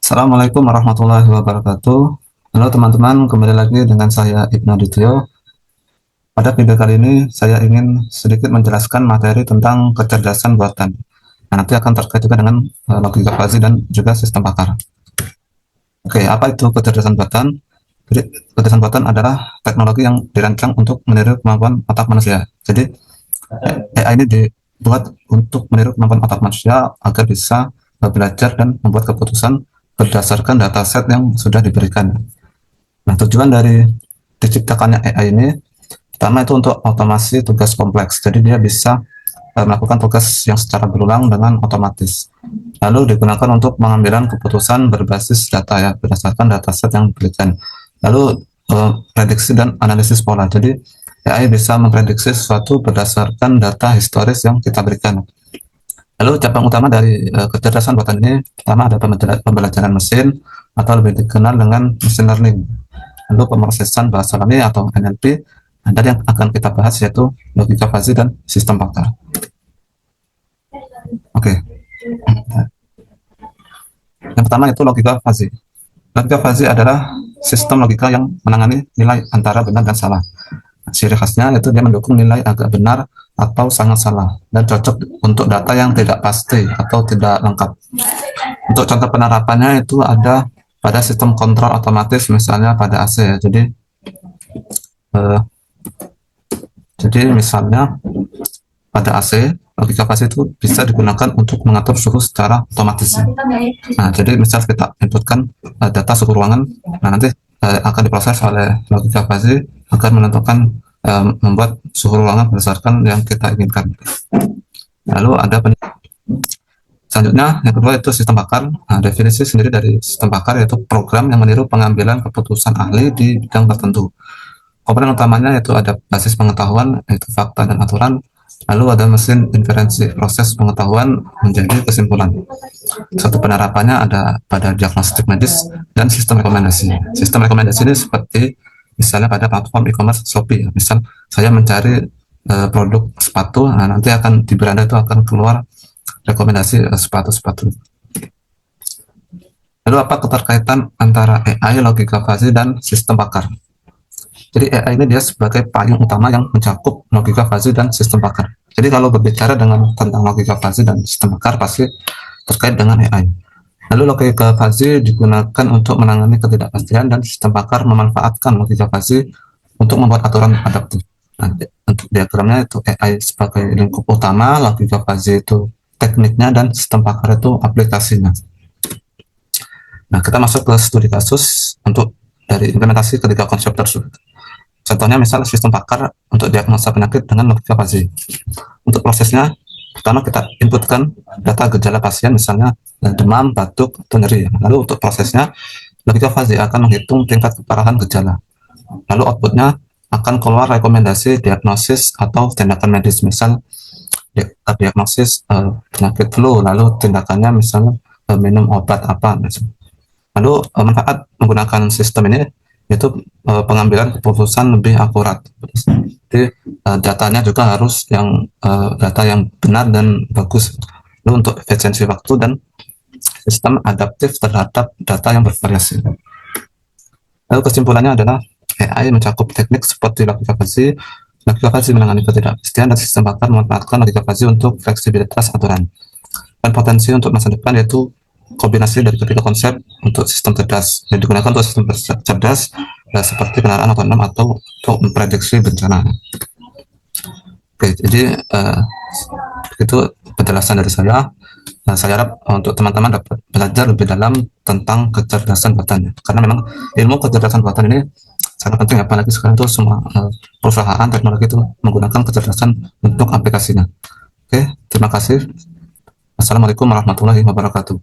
Assalamualaikum warahmatullahi wabarakatuh. Halo teman-teman, kembali lagi dengan saya Ibnu Adityo. Pada video kali ini saya ingin sedikit menjelaskan materi tentang kecerdasan buatan. Nah, nanti akan terkait juga dengan logika fuzzy dan juga sistem pakar. Oke, apa itu kecerdasan buatan? Jadi, kecerdasan buatan adalah teknologi yang dirancang untuk meniru kemampuan otak manusia. Jadi, AI ini dibuat untuk meniru kemampuan otak manusia agar bisa belajar dan membuat keputusan berdasarkan dataset yang sudah diberikan. Nah, tujuan dari diciptakannya AI ini pertama itu untuk otomasi tugas kompleks. Jadi dia bisa melakukan tugas yang secara berulang dengan otomatis. Lalu digunakan untuk pengambilan keputusan berbasis data ya, berdasarkan dataset yang diberikan. Lalu prediksi dan analisis pola. Jadi AI bisa memprediksi sesuatu berdasarkan data historis yang kita berikan. Lalu cabang utama dari kecerdasan buatan ini pertama ada pembelajaran mesin atau lebih dikenal dengan machine learning. Lalu pemrosesan bahasa alami atau NLP. Dan yang akan kita bahas yaitu logika fuzzy dan sistem pakar. Oke. Yang pertama itu logika fuzzy. Logika fuzzy adalah sistem logika yang menangani nilai antara benar dan salah. Ciri khasnya itu dia mendukung nilai agak benar atau sangat salah dan cocok untuk data yang tidak pasti atau tidak lengkap. Untuk contoh penerapannya itu ada pada sistem kontrol otomatis misalnya pada AC ya. Jadi misalnya pada AC logika fuzzy itu bisa digunakan untuk mengatur suhu secara otomatis. Nah, jadi misal kita inputkan data suhu ruangan, nah nanti akan diproses oleh logika fuzzy agar menentukan membuat suhu ruangan berdasarkan yang kita inginkan. Lalu ada selanjutnya yang kedua itu sistem pakar. Nah, definisi sendiri dari sistem pakar yaitu program yang meniru pengambilan keputusan ahli di bidang tertentu. Komponen utamanya yaitu ada basis pengetahuan yaitu fakta dan aturan. Lalu ada mesin inferensi, proses pengetahuan menjadi kesimpulan. Satu penerapannya ada pada diagnostik medis dan sistem rekomendasi. Sistem rekomendasi ini seperti misalnya pada platform e-commerce Shopee. Misal saya mencari produk sepatu, nah nanti akan di beranda itu akan keluar rekomendasi sepatu-sepatu. Lalu apa keterkaitan antara AI, logika fuzzy, dan sistem pakar? Jadi AI ini dia sebagai payung utama yang mencakup logika fuzzy dan sistem pakar. Jadi kalau berbicara tentang logika fuzzy dan sistem pakar pasti terkait dengan AI. Lalu logika fuzzy digunakan untuk menangani ketidakpastian dan sistem pakar memanfaatkan logika fuzzy untuk membuat aturan adaptif. Nah, untuk diagramnya itu AI sebagai lingkup utama, logika fuzzy itu tekniknya, dan sistem pakar itu aplikasinya. Nah, kita masuk ke studi kasus untuk dari implementasi ketiga konsep tersebut. Contohnya misal sistem pakar untuk diagnosa penyakit dengan logika fuzzy. Untuk prosesnya, pertama kita inputkan data gejala pasien misalnya demam, batuk, atau nyeri. Lalu untuk prosesnya, logika fuzzy akan menghitung tingkat keparahan gejala. Lalu outputnya akan keluar rekomendasi diagnosis atau tindakan medis, misal diagnosis penyakit flu, lalu tindakannya misalnya minum obat apa. Misalnya. Lalu manfaat menggunakan sistem ini itu pengambilan keputusan lebih akurat. Jadi datanya juga harus data yang benar dan bagus. Lalu untuk efisiensi waktu dan sistem adaptif terhadap data yang bervariasi. Lalu kesimpulannya adalah AI mencakup teknik seperti logika fuzzy. Logika fuzzy menangani ketidakpastian dan sistem pakar memanfaatkan logika fuzzy untuk fleksibilitas aturan. Dan potensi untuk masa depan yaitu kombinasi dari ketiga konsep untuk sistem cerdas yang digunakan untuk sistem cerdas seperti kendaraan otonom atau untuk memprediksi bencana. Oke, jadi itu penjelasan dari saya. Nah, saya harap untuk teman-teman dapat belajar lebih dalam tentang kecerdasan buatan, karena memang ilmu kecerdasan buatan ini sangat penting, apalagi sekarang itu semua perusahaan teknologi itu menggunakan kecerdasan untuk aplikasinya. Oke, terima kasih. Assalamualaikum warahmatullahi wabarakatuh.